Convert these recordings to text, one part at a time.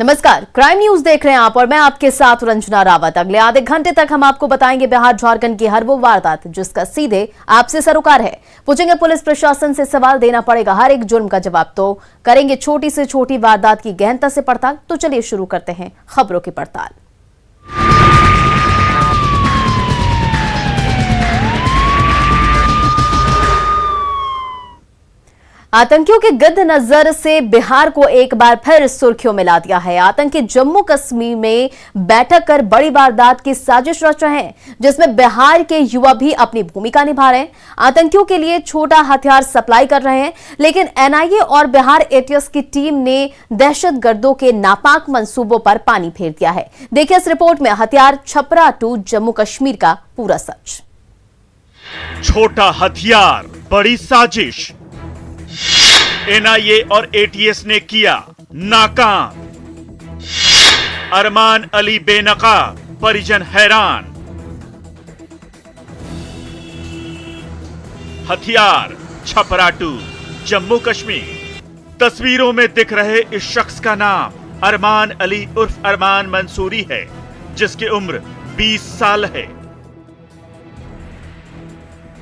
नमस्कार, crime news देख रहे हैं आप और मैं आपके साथ रंजना रावत। अगले आधे घंटे तक हम आपको बताएंगे बिहार झारखंड की हर वो वारदात जिसका सीधे आपसे सरोकार है। पूछेंगे पुलिस प्रशासन से सवाल, देना पड़ेगा हर एक जुर्म का जवाब। तो करेंगे छोटी से छोटी वारदात की गहनता से पड़ताल। तो चलिए शुरू करते हैं खबरों की पड़ताल। आतंकियों के गिद्ध नजर से बिहार को एक बार फिर सुर्खियों में ला दिया है। आतंकी जम्मू कश्मीर में बैठक कर बड़ी वारदात की साजिश रच रहे हैं, जिसमें बिहार के युवा भी अपनी भूमिका निभा रहे हैं। आतंकियों के लिए छोटा हथियार सप्लाई कर रहे हैं, लेकिन एनआईए और बिहार एटीएस की टीम ने दहशतगर्दों के नापाक मंसूबों पर पानी फेर दिया है। देखिए इस रिपोर्ट में हथियार छपरा टू जम्मू कश्मीर का पूरा सच। छोटा हथियार, बड़ी साजिश, एनआईए और एटीएस ने किया नाकाम। अरमान अली बेनकाब, परिजन हैरान। हथियार छपरा टू जम्मू कश्मीर। तस्वीरों में दिख रहे इस शख्स का नाम अरमान अली उर्फ अरमान मंसूरी है, जिसकी उम्र 20 साल है।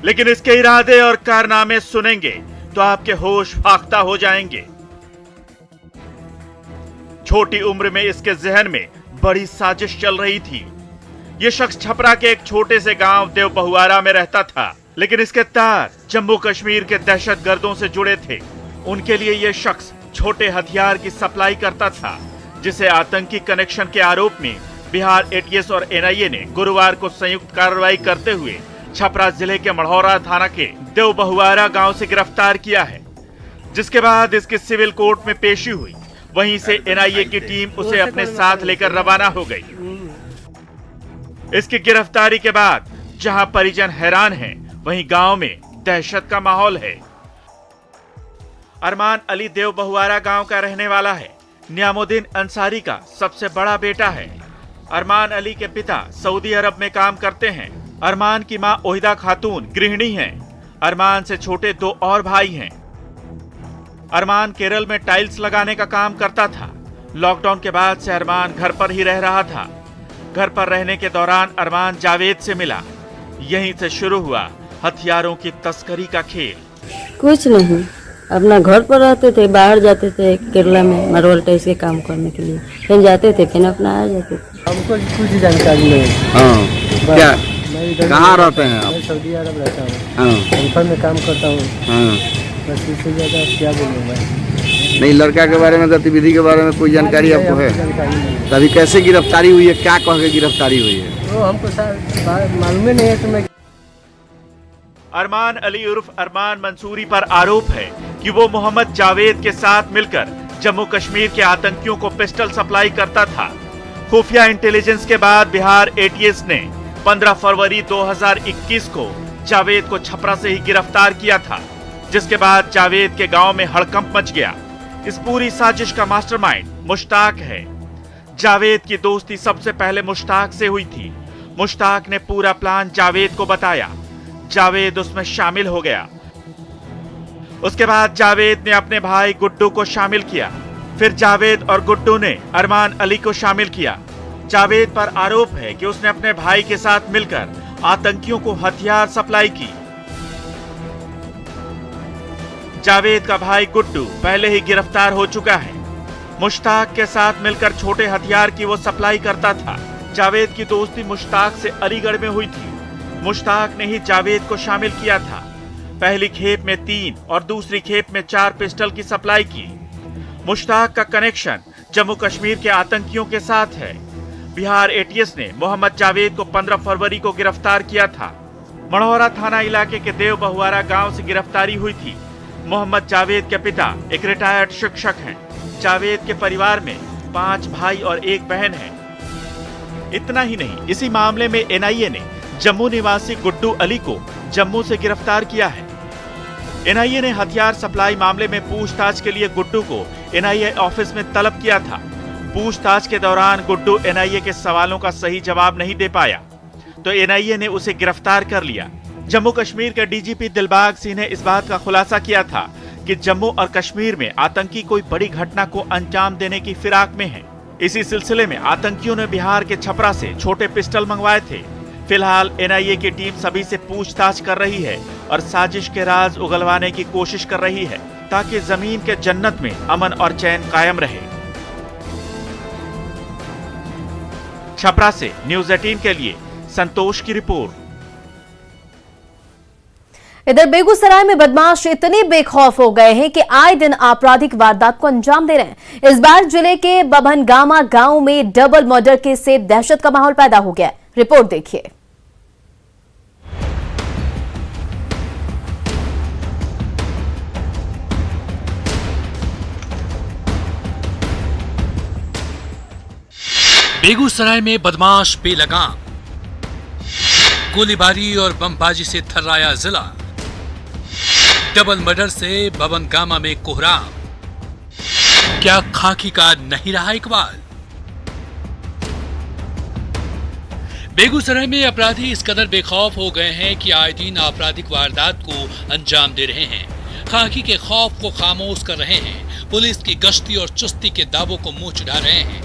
लेकिन इसके इरादे और कारनामे सुनेंगे तो आपके होश फाख्ता हो जाएंगे। छोटी उम्र में इसके जहन में बड़ी साजिश चल रही थी। यह शख्स छपरा के एक छोटे से गांव देव बहुआरा में रहता था, लेकिन इसके तार जम्मू कश्मीर के दहशतगर्दों से जुड़े थे। उनके लिए यह शख्स छोटे हथियार की सप्लाई करता था, जिसे आतंकी कनेक्शन के आरोप में बिहार एटीएस और एनआईए ने गुरुवार को संयुक्त कार्रवाई करते हुए छपरा जिले के मढ़ौरा थाना के देव बहुआरा गांव से गिरफ्तार किया है, जिसके बाद इसकी सिविल कोर्ट में पेशी हुई। वहीं से एनआईए की टीम उसे अपने साथ लेकर रवाना हो गई। इसकी गिरफ्तारी के बाद जहां परिजन हैरान हैं, वहीं गांव में दहशत का माहौल है। अरमान अली देव बहुआरा गांव का रहने वाला है। नियामुद्दीन अंसारी का सबसे बड़ा बेटा है। अरमान अली के पिता सऊदी अरब में काम करते हैं। अरमान की मां ओहिदा खातून गृहिणी हैं। अरमान से छोटे 2 और भाई हैं। अरमान केरल में टाइल्स लगाने का काम करता था। लॉकडाउन के बाद से अरमान घर पर ही रह रहा था। घर पर रहने के दौरान अरमान जावेद से मिला। यहीं से शुरू हुआ हथियारों की तस्करी का खेल। कुछ नहीं, अपना घर पर रहते थे, बाहर जाते थे केरला में मार्बल टाइल्स के काम करने के लिए। फिर जाते थे, फिर अपना आ जाते थे। हमको कुछ जानकारी नहीं। हाँ, क्या कहाँ रहते हैं आप? सऊदी अरब रहता हूँ। हाँ, घर में काम करता हूँ। हाँ। बस इससे ज़्यादा क्या बोलूँगा। नहीं, लड़का के बारे में, गतिविधि के बारे में कोई जानकारी आपको है? तभी कैसे गिरफ्तारी हुई है, क्या कह के गिरफ्तारी हुई है? तो हमको मालूम ही नहीं है। तो मैं अरमान अली उर्फ अरमान मंसूरी पर आरोप है कि वो मोहम्मद जावेद के साथ मिलकर जम्मू कश्मीर के आतंकियों को पिस्टल सप्लाई करता था। खुफिया इंटेलिजेंस के बाद बिहार एटीएस ने 15 फरवरी 2021 को जावेद को छपरा से ही गिरफ्तार किया था, जिसके बाद जावेद के गांव में हड़कंप मच गया। इस पूरी साजिश का मास्टरमाइंड मुश्ताक है। जावेद की दोस्ती सबसे पहले मुश्ताक से हुई थी। मुश्ताक ने पूरा प्लान जावेद को बताया। जावेद उसमें शामिल हो गया। उसके बाद जावेद ने अपने भाई गुड्डू को शामिल किया। फिर जावेद और गुड्डू ने अरमान अली को शामिल किया। जावेद पर आरोप है कि उसने अपने भाई के साथ मिलकर आतंकियों को हथियार सप्लाई की। जावेद का भाई गुड्डू पहले ही गिरफ्तार हो चुका है। मुश्ताक के साथ मिलकर छोटे हथियार की वो सप्लाई करता था। जावेद की दोस्ती मुश्ताक से अलीगढ़ में हुई थी। मुश्ताक ने ही जावेद को शामिल किया था। पहली खेप में 3 और दूसरी खेप में 4 पिस्टल की सप्लाई की। मुश्ताक का कनेक्शन जम्मू कश्मीर के आतंकियों के साथ है। बिहार एटीएस ने मोहम्मद जावेद को 15 फरवरी को गिरफ्तार किया था। मढ़ौरा थाना इलाके के देव बहुआरा गांव से गिरफ्तारी हुई थी। मोहम्मद जावेद के पिता एक रिटायर्ड शिक्षक हैं। जावेद के परिवार में 5 भाई और 1 बहन है। इतना ही नहीं, इसी मामले में एनआईए ने जम्मू निवासी गुड्डू अली को जम्मू से गिरफ्तार किया है। एनआईए ने हथियार सप्लाई मामले में पूछताछ के लिए गुड्डू को एनआईए ऑफिस में तलब किया था। पूछताछ के दौरान गुड्डू एनआईए के सवालों का सही जवाब नहीं दे पाया, तो एनआईए ने उसे गिरफ्तार कर लिया। जम्मू कश्मीर के डीजीपी दिलबाग सिंह ने इस बात का खुलासा किया था कि जम्मू और कश्मीर में आतंकी कोई बड़ी घटना को अंजाम देने की फिराक में है। इसी सिलसिले में आतंकियों ने बिहार के छपरा से छोटे पिस्टल मंगवाए थे। फिलहाल एनआईए की टीम सभी से पूछताछ कर रही है और साजिश के राज उगलवाने की कोशिश कर रही है ताकि जमीन के जन्नत में अमन और चैन कायम रहे। छपरा से न्यूज़ 18 के लिए संतोष की रिपोर्ट। इधर बेगूसराय में बदमाश इतने बेखौफ हो गए हैं कि आए दिन आपराधिक वारदात को अंजाम दे रहे हैं। इस बार जिले के बभनगामा गांव में डबल मर्डर केस से दहशत का माहौल पैदा हो गया। रिपोर्ट देखिए। बेगूसराय में बदमाश बेलगाम, गोलीबारी और बमबाजी से थर्राया जिला। डबल मर्डर से बभनगामा में कोहराम, क्या खाकी का नहीं रहा इकबाल? बेगूसराय में अपराधी इस कदर बेखौफ हो गए हैं कि आए दिन आपराधिक वारदात को अंजाम दे रहे हैं। खाकी के खौफ को खामोश कर रहे हैं। पुलिस की गश्ती और चुस्ती के दावों को मुंह चिढ़ा रहे हैं।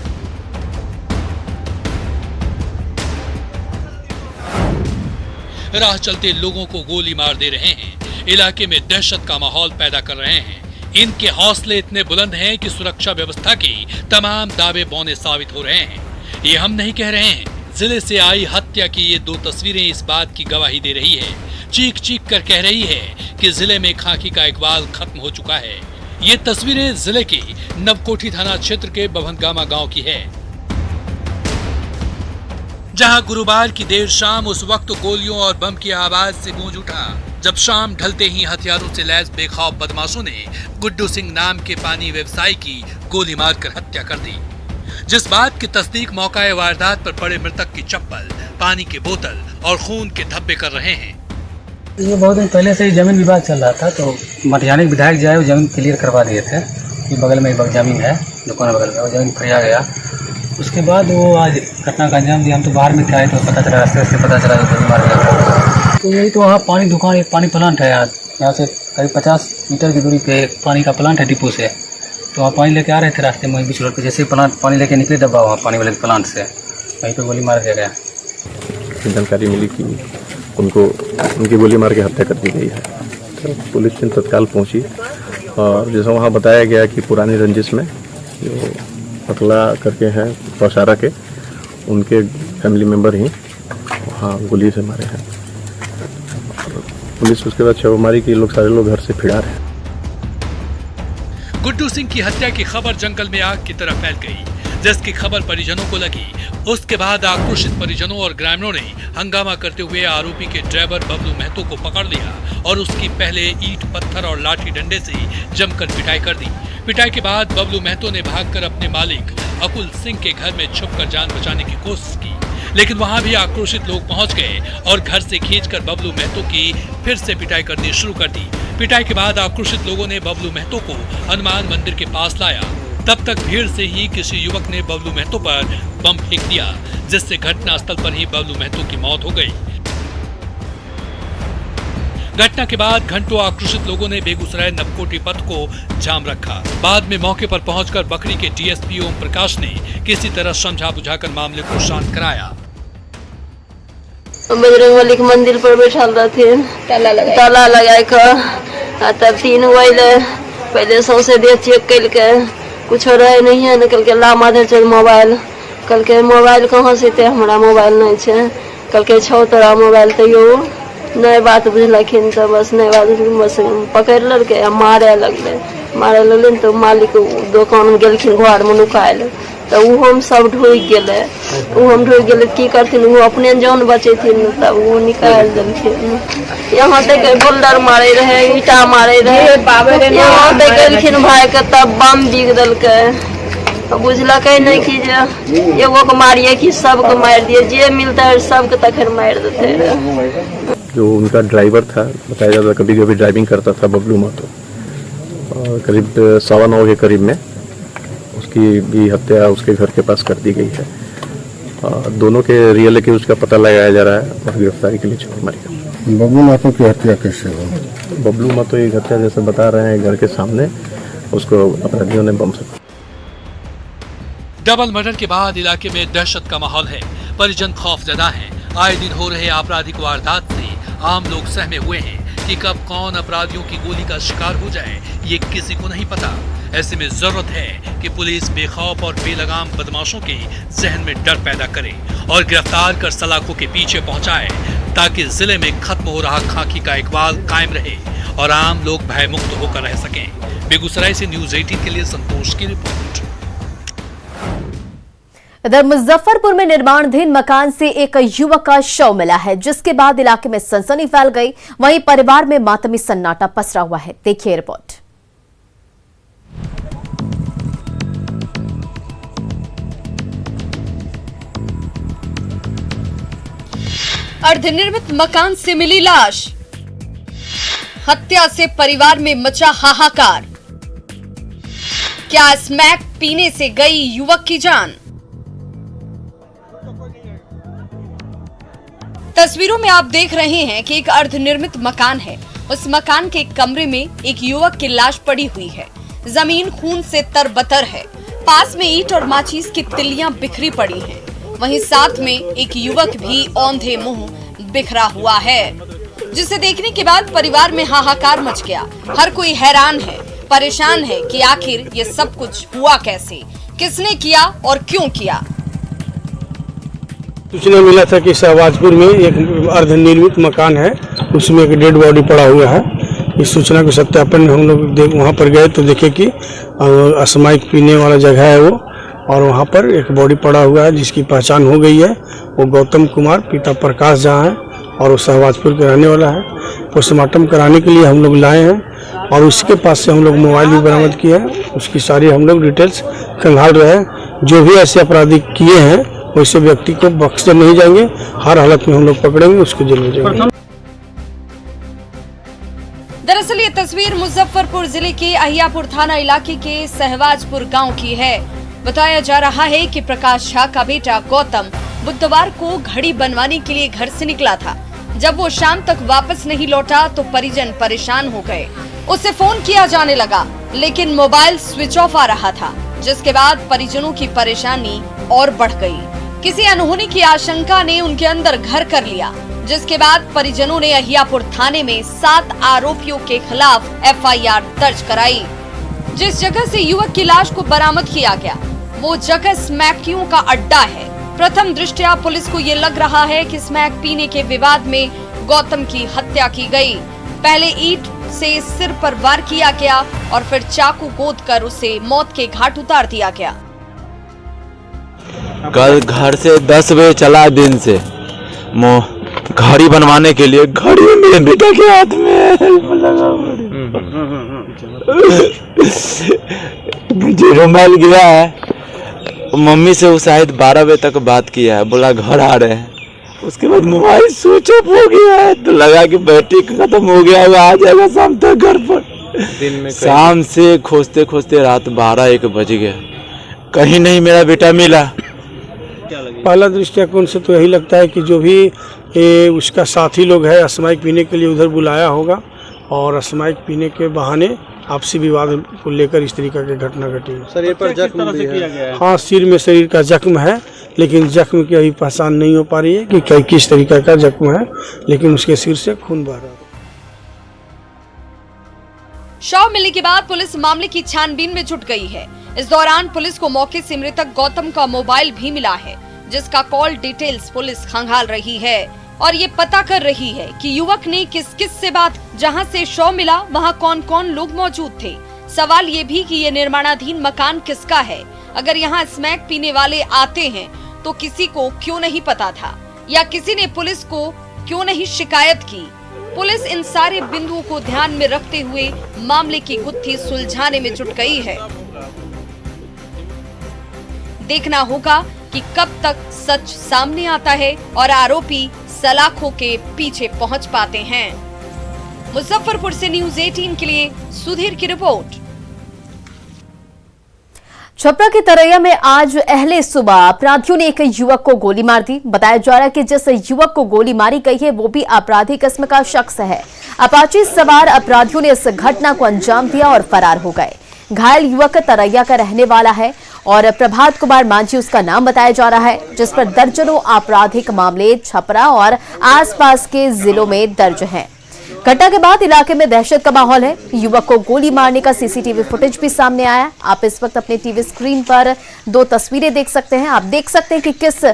राह चलते लोगों को गोली मार दे रहे हैं। इलाके में दहशत का माहौल पैदा कर रहे हैं। इनके हौसले इतने बुलंद हैं कि सुरक्षा व्यवस्था की तमाम दावे बौने साबित हो रहे हैं। ये हम नहीं कह रहे हैं। जिले से आई हत्या की ये 2 तस्वीरें इस बात की गवाही दे रही है। चीख चीख कर कह रही है कि जिले में खाकी का इकबाल खत्म हो चुका है। ये तस्वीरें जिले के नवकोठी थाना क्षेत्र के बभनगामा गांव की है, जहां गुरुवार की देर शाम उस वक्त गोलियों और बम की आवाज से गूंज उठा जब शाम ढलते ही हथियारों से लैस बेखौफ बदमाशों ने गुड्डू सिंह नाम के पानी व्यवसायी की गोली मारकर हत्या कर दी। जिस बात की तस्दीक मौका वारदात पर पड़े मृतक की चप्पल, पानी की बोतल और खून के धब्बे कर रहे हैं। ये बहुत दिन पहले से ही जमीन विवाद चल रहा था, तो मटियानी विधायक जो है वो जमीन क्लियर करवा दिए थे। ये बगल में एक जमीन है, दुकान बगल में, वो जमीन खरीदा गया। उसके बाद वो आज घटना का अंजाम दिया। हम तो बाहर में थे, तो पता चला, रास्ते से पता चला कि मार गया। तो यही तो वहाँ पानी दुकान, एक पानी प्लांट है यहाँ से करीब 50 मीटर की दूरी पे पानी का प्लांट है डिपो से। तो वहाँ पानी लेके आ रहे थे रास्ते में, बीच रोड पे जैसे प्लांट पानी लेके निकले डब्बा वहाँ पानी वाले प्लांट से, वहीं पे गोली मार दिया गया। जानकारी मिली कि उनको उनकी गोली मार के हत्या कर दी गई है। तो पुलिस टीम तत्काल पहुंची और जैसा वहाँ बताया गया कि पुरानी रंजिश में जो पतला करके हैं पौसारा के, उनके फैमिली मेंबर ही वहाँ गोली से मारे हैं। पुलिस उसके बाद छापेमारी की, लोग सारे लोग घर से फिरार हैं। गुड्डू सिंह की हत्या की खबर जंगल में आग की तरह फैल गई। जिसकी खबर परिजनों को लगी, उसके बाद आक्रोशित परिजनों और ग्रामीणों ने हंगामा करते हुए आरोपी के ड्राइवर बबलू महतो को पकड़ लिया और उसकी पहले ईंट पत्थर और लाठी डंडे से जमकर पिटाई कर दी। पिटाई के बाद बबलू महतो ने भागकर अपने मालिक अकुल सिंह के घर में छुपकर जान बचाने की कोशिश की, लेकिन वहां भी आक्रोशित लोग पहुंच गए और घर से खींचकर बबलू महतो की फिर से पिटाई करनी शुरू कर दी। पिटाई के बाद आक्रोशित लोगों ने बबलू महतो को हनुमान मंदिर के पास लाया। तब तक भीड़ से ही किसी युवक ने बबलू महतो पर बम फेंक दिया, जिससे घटनास्थल पर ही बबलू महतो की मौत हो गई। घटना के बाद घंटों आक्रोशित लोगों ने बेगूसराय नवकोटी पथ को जाम रखा। बाद में मौके पर पहुंचकर बकरी के डीएसपी ओम प्रकाश ने किसी तरह समझा बुझाकर मामले को शांत कराया। बजरंगबली के मंदिर पर बैठल रहते, ताला लगा कर, तब 3 बजे पहले सौंसे दे चेक कल के कुछ रहे नहीं है, कल के ला माधर चल मोबाइल, कल के मोबाइल कहाँ से थे, हमारा मोबाइल नहीं है, कल के छो तोरा मोबाइल तैयो नहीं बात बुझलखिन, तो बस नहीं बात बस पकड़ लड़के मारे लगले तो मालिक दुकान गेलखिन घर में नुकायल, तो हम सब ढुक गेले की करथिन, वो अपने जान बचेथिन, तब वो निकाल देलखिन। यहाँ तक बोल्डर मारे रहे, ईटा मारे रहे, यहाँ तक गेलखिन भाई के, तब बम बिग देलके। बुझलक नहीं कि एगो के मारिए कि सबके मार दिए, जे मिलता है सबके तखन मार देते। जो उनका ड्राइवर था, बताया जाता कभी कभी ड्राइविंग करता था बबलू महतो, और करीब 9:15 के करीब में उसकी भी हत्या उसके घर के पास कर दी गई है। दोनों के रियल एक्यूज का पता लगाया जा रहा है और गिरफ्तारी के लिए छापेमारी कर। बबलू महतो की हत्या कैसे हुई? बबलू महतो की हत्या जैसे बता रहे हैं घर के सामने उसको अपराधियों ने बम से। डबल मर्डर के बाद इलाके में दहशत का माहौल है। परिजन खौफजदा हैं। आए दिन हो रहे आपराधिक वारदात से आम लोग सहमे हुए हैं कि कब कौन अपराधियों की गोली का शिकार हो जाए ये किसी को नहीं पता। ऐसे में जरूरत है कि पुलिस बेखौफ और बेलगाम बदमाशों के जहन में डर पैदा करे और गिरफ्तार कर सलाखों के पीछे पहुंचाए, ताकि जिले में खत्म हो रहा खाकी का इकबाल कायम रहे और आम लोग भयमुक्त होकर रह सकें। बेगूसराय से न्यूज़ 18 के लिए संतोष की रिपोर्ट। इधर मुजफ्फरपुर में निर्माणाधीन मकान से एक युवक का शव मिला है, जिसके बाद इलाके में सनसनी फैल गई। वहीं परिवार में मातमी सन्नाटा पसरा हुआ है। देखिए रिपोर्ट। अर्धनिर्मित मकान से मिली लाश, हत्या से परिवार में मचा हाहाकार। क्या स्मैक पीने से गई युवक की जान? तस्वीरों में आप देख रहे हैं कि एक अर्धनिर्मित मकान है। उस मकान के एक कमरे में एक युवक की लाश पड़ी हुई है। जमीन खून से तरबतर है। पास में ईंट और माचिस की तिल्लियां बिखरी पड़ी हैं। वहीं साथ में एक युवक भी औंधे मुंह बिखरा हुआ है, जिसे देखने के बाद परिवार में हाहाकार मच गया। हर कोई हैरान है, परेशान है कि आखिर ये सब कुछ हुआ कैसे, किसने किया और क्यों किया। सूचना मिला था कि शहबाजपुर में एक अर्धनिर्मित मकान है, उसमें एक डेड बॉडी पड़ा हुआ है। इस सूचना को सत्यापन हम लोग वहाँ पर गए तो देखे कि असामयिक पीने वाला जगह है वो, और वहाँ पर एक बॉडी पड़ा हुआ है जिसकी पहचान हो गई है। वो गौतम कुमार पिता प्रकाश झा है और वो शहबाजपुर के रहने वाला है। पोस्टमार्टम कराने के लिए हम लोग लाए हैं और उसके पास से हम लोग मोबाइल भी बरामद किया है। उसकी सारी हम लोग डिटेल्स खंगाल रहे हैं। जो भी ऐसे अपराधी किए हैं वैसे व्यक्ति को बख्शे नहीं जाएंगे। हर हालत में हम लोग पकड़ेंगे, उसको जेल में जाएंगे। दरअसल ये तस्वीर मुजफ्फरपुर जिले के अहियापुर थाना इलाके के सहवाजपुर गांव की है। बताया जा रहा है कि प्रकाश झा का बेटा गौतम बुधवार को घड़ी बनवाने के लिए घर से निकला था। जब वो शाम तक वापस नहीं लौटा तो परिजन परेशान हो गए। उसे फोन किया जाने लगा, लेकिन मोबाइल स्विच ऑफ आ रहा था, जिसके बाद परिजनों की परेशानी और बढ़ गई। किसी अनहोनी की आशंका ने उनके अंदर घर कर लिया, जिसके बाद परिजनों ने अहियापुर थाने में 7 आरोपियों के खिलाफ FIR दर्ज कराई। जिस जगह से युवक की लाश को बरामद किया गया वो जगह स्मैकियों का अड्डा है। प्रथम दृष्टया पुलिस को ये लग रहा है कि स्मैक पीने के विवाद में गौतम की हत्या की गई। पहले ईंट से सिर पर वार किया गया और फिर चाकू गोदकर उसे मौत के घाट उतार दिया गया। कल घर से 10 बजे चला दिन से घड़ी बनवाने के लिए। घड़ी मेरे बेटा के हाथ में लगा, मुझे रुमाल गया है। मम्मी से वो शायद 12 बजे तक बात किया है, बोला घर आ रहे हैं। उसके बाद मोबाइल स्विच ऑफ हो गया है तो लगा कि बैटरी खत्म हो गया होगा, आ जाएगा शाम तक घर पर। दिन में शाम से खोजते खोजते रात 12-1 बज गया, कहीं नहीं मेरा बेटा मिला। पहला दृष्टिकोण से तो यही लगता है कि जो भी उसका साथी लोग है असामयिक पीने के लिए उधर बुलाया होगा और असामयिक पीने के बहाने आपसी विवाद को लेकर इस तरीके की घटना घटी। शरीर पर जख्म भी है। हाँ, सिर में शरीर का जख्म है, लेकिन जख्म की अभी पहचान नहीं हो पा रही है कि किस तरीके का जख्म है, लेकिन उसके सिर से खून बह रहा है। शव मिलने के बाद पुलिस मामले की छानबीन में जुट गई है। इस दौरान पुलिस को मौके से मृतक गौतम का मोबाइल भी मिला है, जिसका कॉल डिटेल्स पुलिस खंगाल रही है और ये पता कर रही है कि युवक ने किस किस से बात। जहां से शव मिला वहां कौन कौन लोग मौजूद थे। सवाल ये भी कि ये निर्माणाधीन मकान किसका है। अगर यहाँ स्मैक पीने वाले आते हैं तो किसी को क्यों नहीं पता था, या किसी ने पुलिस को क्यों नहीं शिकायत की। पुलिस इन सारे बिंदुओं को ध्यान में रखते हुए मामले की गुत्थी सुलझाने में जुट गई है। देखना होगा कि कब तक सच सामने आता है और आरोपी सलाखों के पीछे पहुंच पाते हैं। मुजफ्फरपुर से न्यूज़ 18 के लिए सुधीर की रिपोर्ट। छपरा के तरैया में आज अहले सुबह अपराधियों ने एक युवक को गोली मार दी। बताया जा रहा है कि जिस युवक को गोली मारी गई है वो भी आपराधी किस्म का शख्स है। अपाची सवार अपराधियों ने इस घटना को अंजाम दिया और फरार हो गए। घायल युवक तरैया का रहने वाला है और प्रभात कुमार मांझी उसका नाम बताया जा रहा है, जिस पर दर्जनों आपराधिक मामले छपरा और आसपास के जिलों में दर्ज हैं। घटना के बाद इलाके में दहशत का माहौल है। युवक को गोली मारने का सीसीटीवी फुटेज भी सामने आया। आप इस वक्त अपने टीवी स्क्रीन पर 2 तस्वीरें देख सकते हैं। आप देख सकते हैं कि किस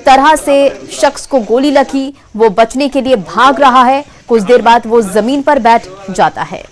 तरह से शख्स को गोली लगी, वो बचने के लिए भाग रहा है। कुछ देर बाद वो जमीन पर बैठ जाता है।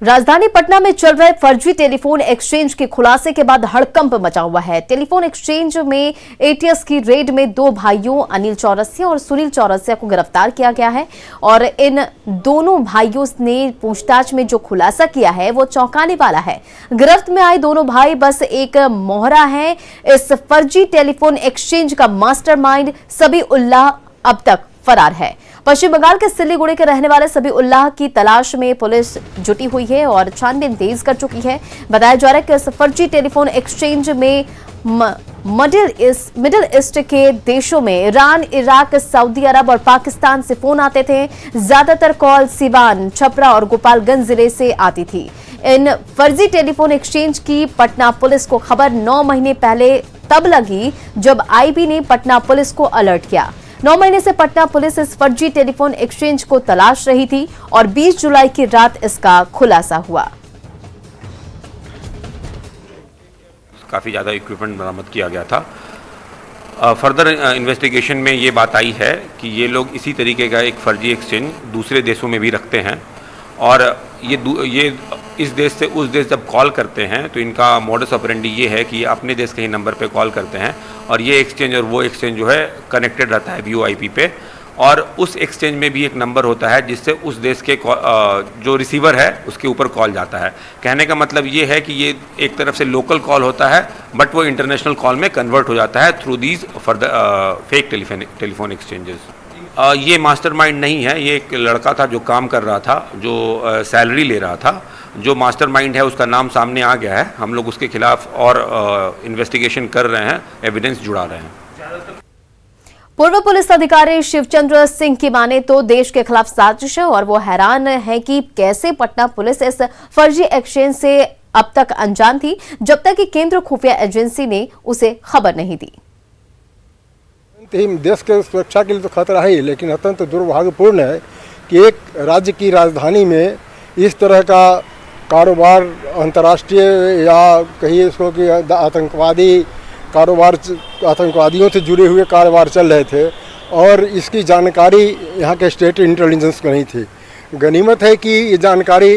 राजधानी पटना में चल रहे फर्जी टेलीफोन एक्सचेंज के खुलासे के बाद हड़कंप मचा हुआ है। टेलीफोन एक्सचेंज में एटीएस की रेड में 2 भाइयों अनिल चौरसिया और सुनील चौरसिया को गिरफ्तार किया गया है और इन दोनों भाइयों ने पूछताछ में जो खुलासा किया है वो चौंकाने वाला है। गिरफ्त में आए दोनों भाई बस एक मोहरा है। इस फर्जी टेलीफोन एक्सचेंज का मास्टरमाइंड सबी उल्लाह अब तक फरार है। पश्चिम बंगाल के सिलीगुड़ी के रहने वाले सबी उल्लाह की तलाश में पुलिस जुटी हुई है और छानबीन तेज कर चुकी है। बताया जा रहा है कि इस फर्जी टेलीफोन एक्सचेंज में मिडिल ईस्ट के देशों में ईरान, इराक, सऊदी अरब और पाकिस्तान से फोन आते थे। ज्यादातर कॉल सिवान, छपरा और गोपालगंज जिले से आती थी। इन फर्जी टेलीफोन एक्सचेंज की पटना पुलिस को खबर 9 महीने पहले तब लगी जब आईबी ने पटना पुलिस को अलर्ट किया। 9 महीने से पटना पुलिस इस फर्जी टेलीफोन एक्सचेंज को तलाश रही थी और 20 जुलाई की रात इसका खुलासा हुआ। काफ़ी ज़्यादा इक्विपमेंट बरामद किया गया था। फर्दर इन्वेस्टिगेशन में ये बात आई है कि ये लोग इसी तरीके का एक फर्जी एक्सचेंज दूसरे देशों में भी रखते हैं और ये इस देश से उस देश जब कॉल करते हैं तो इनका मोडस ऑपरेंडी ये है कि ये अपने देश के ही नंबर पे कॉल करते हैं और ये एक्सचेंज और वो एक्सचेंज जो है कनेक्टेड रहता है VoIP पे और उस एक्सचेंज में भी एक नंबर होता है जिससे उस देश के जो रिसीवर है उसके ऊपर कॉल जाता है। कहने का मतलब ये है कि ये एक तरफ से लोकल कॉल होता है बट वो इंटरनेशनल कॉल में कन्वर्ट हो जाता है through these for the fake telephone exchanges. ये मास्टरमाइंड नहीं है, ये एक लड़का था जो काम कर रहा था, जो सैलरी ले रहा था। जो मास्टरमाइंड है उसका नाम सामने आ गया है। हम लोग उसके खिलाफ और इन्वेस्टिगेशन कर रहे हैं, एविडेंस जुड़ा रहे हैं। पूर्व पुलिस अधिकारी शिवचंद्र सिंह की माने तो देश के खिलाफ साजिश है और वो हैरान है कि कैसे पटना पुलिस इस फर्जी एक्सचेंज से अब तक अनजान थी जब तक कि केंद्रीय खुफिया एजेंसी ने उसे खबर नहीं दी। देश के सुरक्षा के लिए तो खतरा है ही, लेकिन अत्यंत दुर्भाग्यपूर्ण है कि एक राज्य की राजधानी में इस तरह का कारोबार अंतर्राष्ट्रीय या कहिए इसको कि आतंकवादी कारोबार, आतंकवादियों से जुड़े हुए कारोबार चल रहे थे और इसकी जानकारी यहाँ के स्टेट इंटेलिजेंस को नहीं थी। गनीमत है कि ये जानकारी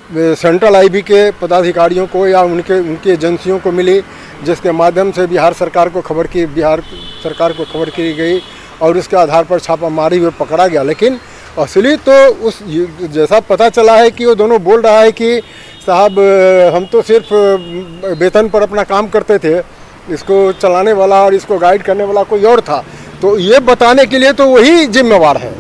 सेंट्रल आईबी के पदाधिकारियों को या उनकी एजेंसियों को मिली, जिसके माध्यम से बिहार सरकार को खबर की गई और उसके आधार पर छापामारी में पकड़ा गया। लेकिन असली तो उस जैसा पता चला है कि वो दोनों बोल रहा है कि साहब हम तो सिर्फ वेतन पर अपना काम करते थे, इसको चलाने वाला और इसको गाइड करने वाला कोई और था। तो ये बताने के लिए तो वही जिम्मेवार है।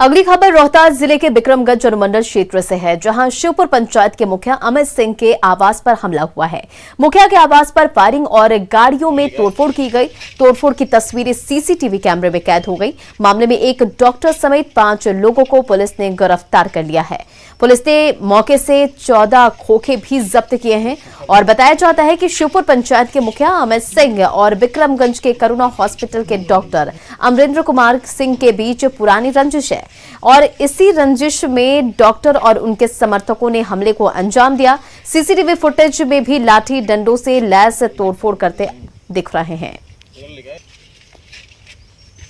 अगली खबर रोहतास जिले के बिक्रमगंज अनुमंडल क्षेत्र से है, जहां शिवपुर पंचायत के मुखिया अमित सिंह के आवास पर हमला हुआ है। मुखिया के आवास पर फायरिंग और गाड़ियों में तोड़फोड़ की गई। तोड़फोड़ की तस्वीरें सीसीटीवी कैमरे में कैद हो गई। मामले में एक डॉक्टर समेत 5 लोगों को पुलिस ने गिरफ्तार कर लिया है। पुलिस ने मौके से 14 खोखे भी जब्त किए हैं और बताया जाता है कि शिवपुर पंचायत के मुखिया अमित सिंह और बिक्रमगंज के करुणा हॉस्पिटल के डॉक्टर अमरेंद्र कुमार सिंह के बीच पुरानी रंजिश है और इसी रंजिश में डॉक्टर और उनके समर्थकों ने हमले को अंजाम दिया। सीसीटीवी फुटेज में भी लाठी डंडों से लैस तोड़फोड़ करते दिख रहे हैं।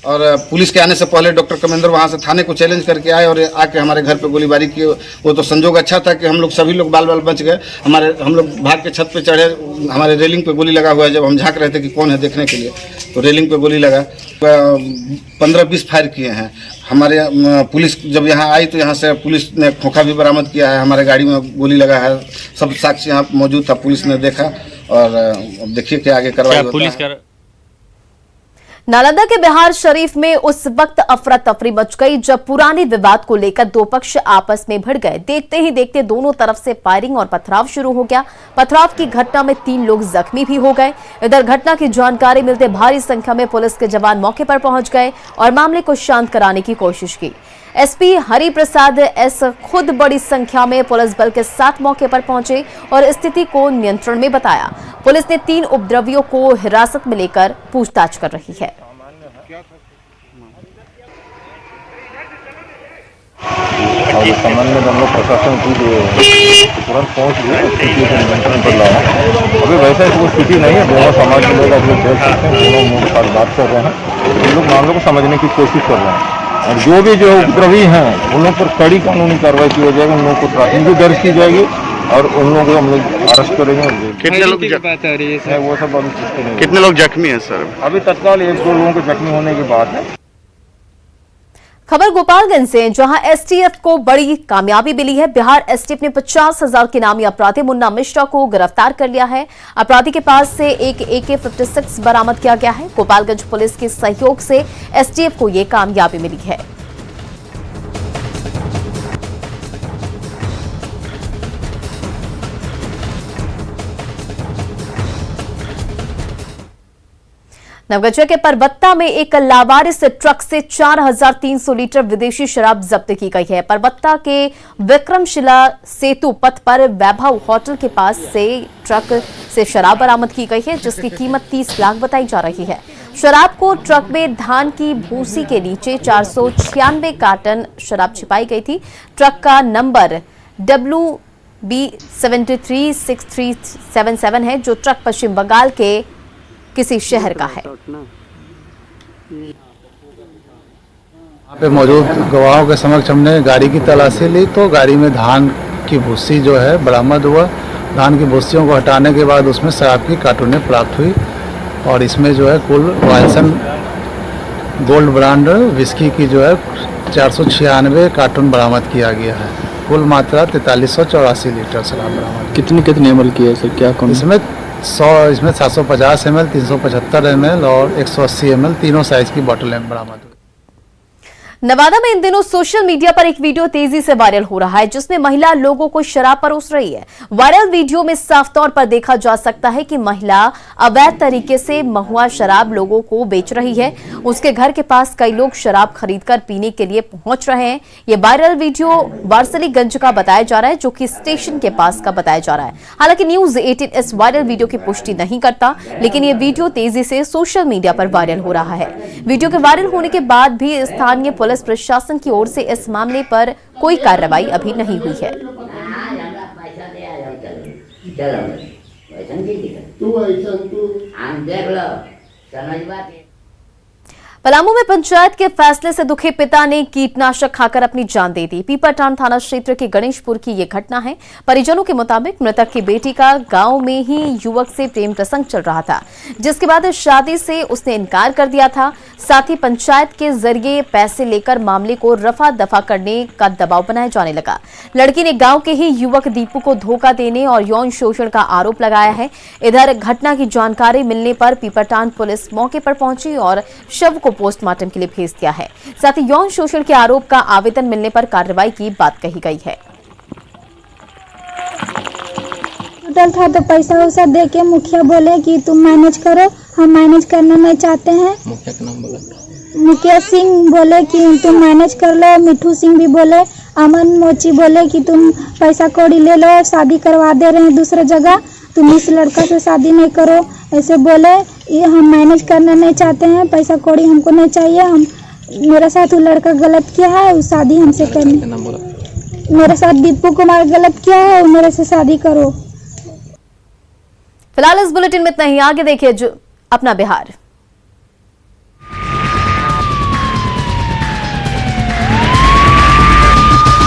और पुलिस के आने से पहले डॉक्टर कमेंद्र वहाँ से थाने को चैलेंज करके आए और आके हमारे घर पे गोलीबारी की। वो तो संजोग अच्छा था कि हम लोग सभी लोग बाल बच गए। हम लोग भाग के छत पे चढ़े, हमारे रेलिंग पे गोली लगा हुआ है। जब हम झांक रहे थे कि कौन है देखने के लिए, तो रेलिंग पे गोली लगा। 15-20 फायर किए हैं। हमारे पुलिस जब यहाँ आई तो यहाँ से पुलिस ने खोखा भी बरामद किया है। हमारे गाड़ी में गोली लगा है। सब साक्ष्य यहाँ मौजूद था, पुलिस ने देखा और देखिए क्या आगे कार्रवाई होता है। नालंदा के बिहार शरीफ में उस वक्त अफरा तफरी मच गई जब पुराने विवाद को लेकर दो पक्ष आपस में भिड़ गए। देखते ही देखते दोनों तरफ से फायरिंग और पथराव शुरू हो गया। पथराव की घटना में 3 लोग जख्मी भी हो गए। इधर घटना की जानकारी मिलते भारी संख्या में पुलिस के जवान मौके पर पहुंच गए और मामले को शांत कराने की कोशिश की। एसपी हरि प्रसाद एस खुद बड़ी संख्या में पुलिस बल के साथ मौके पर पहुंचे और स्थिति को नियंत्रण में बताया। पुलिस ने 3 उपद्रवियों को हिरासत में लेकर पूछताछ कर रही है। और इस संबंध में हम लोग प्रशासन की तुरंत पहुँच गए, स्थिति को नियंत्रण पर लाया। अभी वैसे कोई स्थिति नहीं है, दोनों समाज के लोग अपने देख सकते हैं, दोनों मुँह के साथ बात कर रहे हैं, हम लोग मामले को समझने की कोशिश कर रहे हैं और जो उपद्रवी हैं उन लोग पर कड़ी कानूनी कार्रवाई की जाएगी, उन लोगों को प्राथमिकी भी दर्ज की जाएगी और उन लोगों को हम लोग अरेस्ट करेंगे। कितने लोग वो सब अभी कितने लोग जख्मी हैं सर? अभी तत्काल 1-2 लोगों के जख्मी होने की बात है। खबर गोपालगंज से, जहां एसटीएफ को बड़ी कामयाबी मिली है। बिहार एसटीएफ ने 50,000 के नामी अपराधी मुन्ना मिश्रा को गिरफ्तार कर लिया है। अपराधी के पास से एक AK-56 बरामद किया गया है। गोपालगंज पुलिस के सहयोग से एसटीएफ को यह कामयाबी मिली है। नवगछिया के परबत्ता में एक लावारिस ट्रक से 4,300 लीटर विदेशी शराब जब्त की गई है। परबत्ता के विक्रमशिला सेतु पथ पर वैभव होटल के पास से ट्रक से शराब बरामद की गई है, जिसकी कीमत 30 लाख बताई जा रही है। शराब को ट्रक में धान की भूसी के नीचे 496 कार्टन शराब छिपाई गई थी। ट्रक का नंबर WB736377 है, जो ट्रक पश्चिम बंगाल के किसी शहर का है। यहाँ पे मौजूद गवाहों के समक्ष हमने गाड़ी की तलाशी ली तो गाड़ी में धान की भूसी जो है बरामद हुआ। धान की भूसियों को हटाने के बाद उसमें शराब की कार्टूनें प्राप्त हुई और इसमें जो है कुल वायसन गोल्ड ब्रांड विस्की की जो है 496 कार्टून बरामद किया गया है। कुल मात्रा 4384 लीटर शराब बरामद। कितनी एमएल की है सर? क्या कौन? इसमें 750 ml, 375 ml और 180 ml तीनों साइज की बोतलें बरामद हुई। नवादा में इन दिनों सोशल मीडिया पर एक वीडियो तेजी से वायरल हो रहा है, जिसमें महिला लोगों को शराब परोस रही है। वायरल वीडियो में साफ तौर पर देखा जा सकता है कि महिला अवैध तरीके से महुआ शराब लोगों को बेच रही है। उसके घर के पास कई लोग शराब खरीदकर पीने के लिए पहुंच रहे हैं। ये वायरल वीडियो वारसलीगंज का बताया जा रहा है, जो कि स्टेशन के पास का बताया जा रहा है। हालांकि न्यूज 18 इस वायरल वीडियो की पुष्टि नहीं करता, लेकिन ये वीडियो तेजी से सोशल मीडिया पर वायरल हो रहा है। वीडियो के वायरल होने के बाद भी स्थानीय पुलिस प्रशासन की ओर से इस मामले पर कोई कार्रवाई अभी नहीं हुई है। पलामू में पंचायत के फैसले से दुखी पिता ने कीटनाशक खाकर अपनी जान दे दी। पीपरटान थाना क्षेत्र के गणेशपुर की ये घटना है। परिजनों के मुताबिक मृतक की बेटी का गांव में ही युवक से प्रेम प्रसंग चल रहा था, जिसके बाद शादी से उसने इनकार कर दिया था। साथ ही पंचायत के जरिए पैसे लेकर मामले को रफा दफा करने का दबाव बनाया जाने लगा। लड़की ने गांव के ही युवक दीपू को धोखा देने और यौन शोषण का आरोप लगाया है। इधर घटना की जानकारी मिलने पर पीपरटान पुलिस मौके पर पहुंची और शव को पोस्टमार्टम के लिए भेज दिया है। साथ ही यौन शोषण के आरोप का आवेदन मिलने पर कार्रवाई की बात कही गई है। टोटल था तो पैसा वैसा दे के मुखिया बोले कि तुम मैनेज करो, हम मैनेज करना नहीं चाहते हैं। मुखिया का नाम बोला? मुखिया सिंह बोले कि तुम मैनेज कर लो। मिठू सिंह भी बोले, अमन मोची बोले कि तुम पैसा कौड़ी ले लो, शादी करवा दे रहे हैं दूसरे जगह, तुम इस लड़का से शादी नहीं करो, ऐसे बोले। ये हम मैनेज करना नहीं चाहते हैं, पैसा कौड़ी हमको नहीं चाहिए। हम मेरे साथ वो लड़का गलत किया है, वो शादी हमसे करनी। मेरे साथ दीपू कुमार गलत किया है, मेरे से शादी करो। फिलहाल इस बुलेटिन में इतना ही। आगे देखिए अपना बिहार।